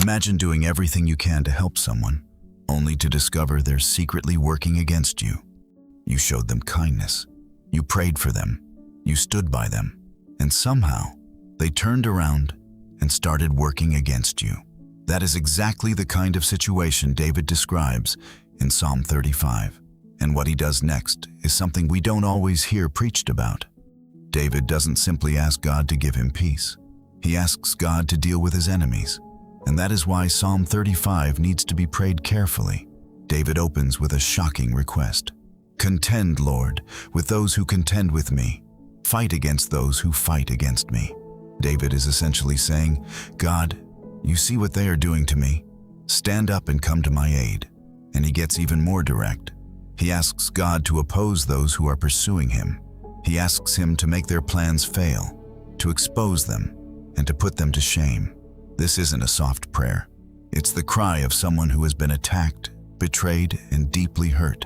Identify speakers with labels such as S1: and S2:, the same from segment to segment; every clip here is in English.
S1: Imagine doing everything you can to help someone, only to discover they're secretly working against you. You showed them kindness. You prayed for them. You stood by them. And somehow, they turned around and started working against you. That is exactly the kind of situation David describes in Psalm 35. And what he does next is something we don't always hear preached about. David doesn't simply ask God to give him peace. He asks God to deal with his enemies. And that is why Psalm 35 needs to be prayed carefully. David opens with a shocking request. Contend, Lord, with those who contend with me. Fight against those who fight against me. David is essentially saying, God, you see what they are doing to me. Stand up and come to my aid. And he gets even more direct. He asks God to oppose those who are pursuing him. He asks him to make their plans fail, to expose them, and to put them to shame. This isn't a soft prayer. It's the cry of someone who has been attacked, betrayed, and deeply hurt,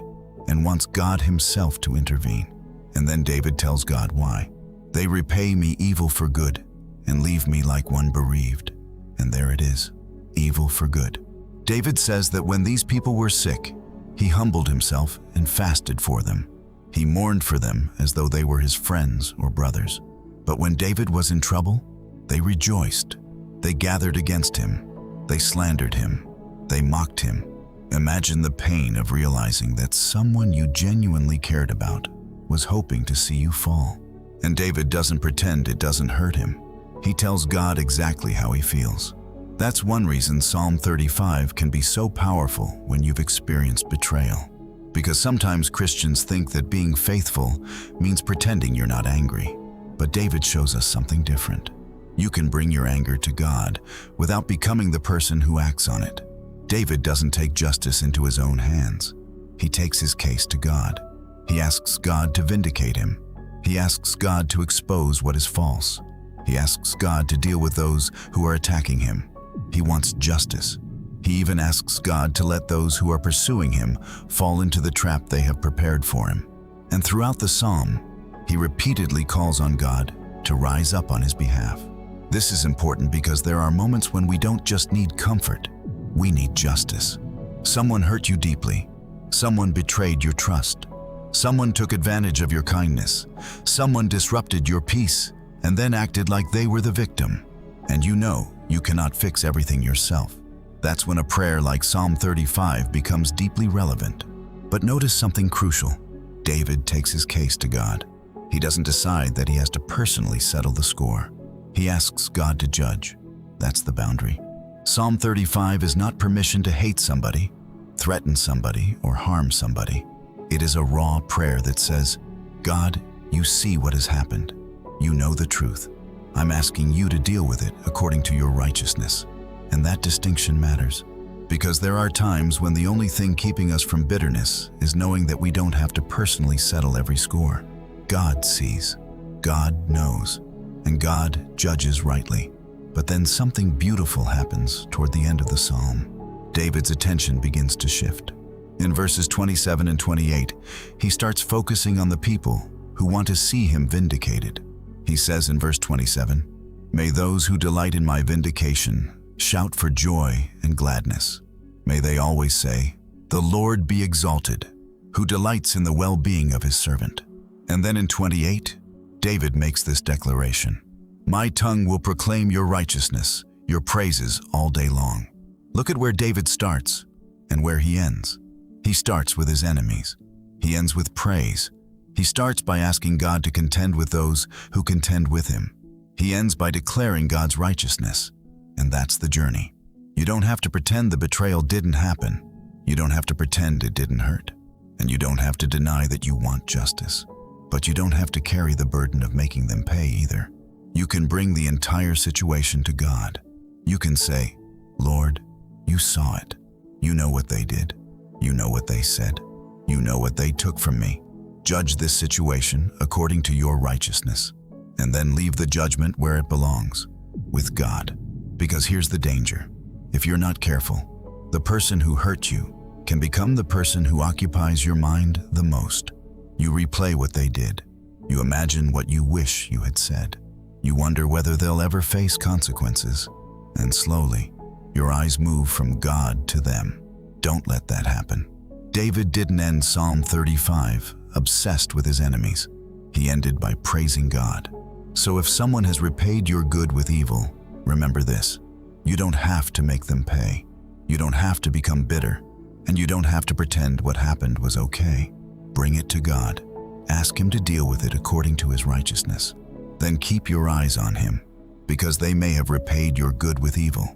S1: and wants God himself to intervene. And then David tells God why. They repay me evil for good, and leave me like one bereaved. And there it is, evil for good. David says that when these people were sick, he humbled himself and fasted for them. He mourned for them as though they were his friends or brothers. But when David was in trouble, they rejoiced. They gathered against him. They slandered him. They mocked him. Imagine the pain of realizing that someone you genuinely cared about was hoping to see you fall. And David doesn't pretend it doesn't hurt him. He tells God exactly how he feels. That's one reason Psalm 35 can be so powerful when you've experienced betrayal. Because sometimes Christians think that being faithful means pretending you're not angry. But David shows us something different. You can bring your anger to God without becoming the person who acts on it. David doesn't take justice into his own hands. He takes his case to God. He asks God to vindicate him. He asks God to expose what is false. He asks God to deal with those who are attacking him. He wants justice. He even asks God to let those who are pursuing him fall into the trap they have prepared for him. And throughout the psalm, he repeatedly calls on God to rise up on his behalf. This is important because there are moments when we don't just need comfort, we need justice. Someone hurt you deeply. Someone betrayed your trust. Someone took advantage of your kindness. Someone disrupted your peace and then acted like they were the victim. And you know you cannot fix everything yourself. That's when a prayer like Psalm 35 becomes deeply relevant. But notice something crucial. David takes his case to God. He doesn't decide that he has to personally settle the score. He asks God to judge. That's the boundary. Psalm 35 is not permission to hate somebody, threaten somebody, or harm somebody. It is a raw prayer that says, God, you see what has happened. You know the truth. I'm asking you to deal with it according to your righteousness. And that distinction matters, because there are times when the only thing keeping us from bitterness is knowing that we don't have to personally settle every score. God sees, God knows, and God judges rightly. But then something beautiful happens toward the end of the psalm. David's attention begins to shift. In verses 27 and 28, he starts focusing on the people who want to see him vindicated. He says in verse 27, "May those who delight in my vindication shout for joy and gladness. May they always say, 'The Lord be exalted, who delights in the well-being of his servant.'" And then in 28, David makes this declaration, "My tongue will proclaim your righteousness, your praises all day long." Look at where David starts and where he ends. He starts with his enemies. He ends with praise. He starts by asking God to contend with those who contend with him. He ends by declaring God's righteousness. And that's the journey. You don't have to pretend the betrayal didn't happen. You don't have to pretend it didn't hurt. And you don't have to deny that you want justice. But you don't have to carry the burden of making them pay either. You can bring the entire situation to God. You can say, "Lord, you saw it. You know what they did. You know what they said. You know what they took from me. Judge this situation according to your righteousness." And then leave the judgment where it belongs, with God. Because here's the danger. If you're not careful, the person who hurt you can become the person who occupies your mind the most. You replay what they did. You imagine what you wish you had said. You wonder whether they'll ever face consequences. And slowly, Your eyes move from God to them. Don't let that happen. David didn't end Psalm 35 obsessed with his enemies. He ended by praising God. So if someone has repaid your good with evil, remember this: you don't have to make them pay. You don't have to become bitter, and you don't have to pretend what happened was okay. Bring it to God. Ask Him to deal with it according to His righteousness. Then keep your eyes on Him, because they may have repaid your good with evil.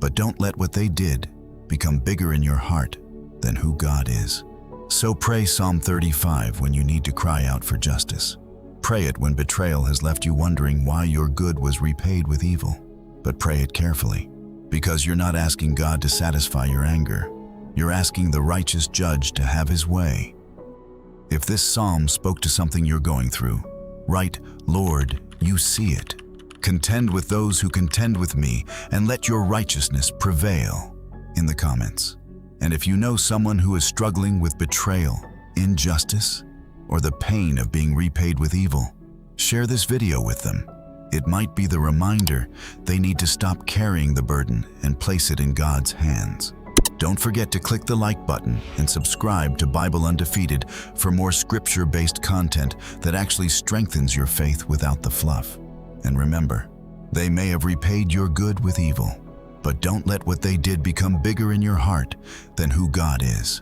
S1: But don't let what they did become bigger in your heart than who God is. So pray Psalm 35 when you need to cry out for justice. Pray it when betrayal has left you wondering why your good was repaid with evil. But pray it carefully, because you're not asking God to satisfy your anger. You're asking the righteous judge to have His way. If this psalm spoke to something you're going through, write, "Lord, you see it. Contend with those who contend with me, and let your righteousness prevail," in the comments. And if you know someone who is struggling with betrayal, injustice, or the pain of being repaid with evil, share this video with them. It might be the reminder they need to stop carrying the burden and place it in God's hands. Don't forget to click the like button and subscribe to Bible Undefeated for more scripture-based content that actually strengthens your faith without the fluff. And remember, they may have repaid your good with evil, but don't let what they did become bigger in your heart than who God is.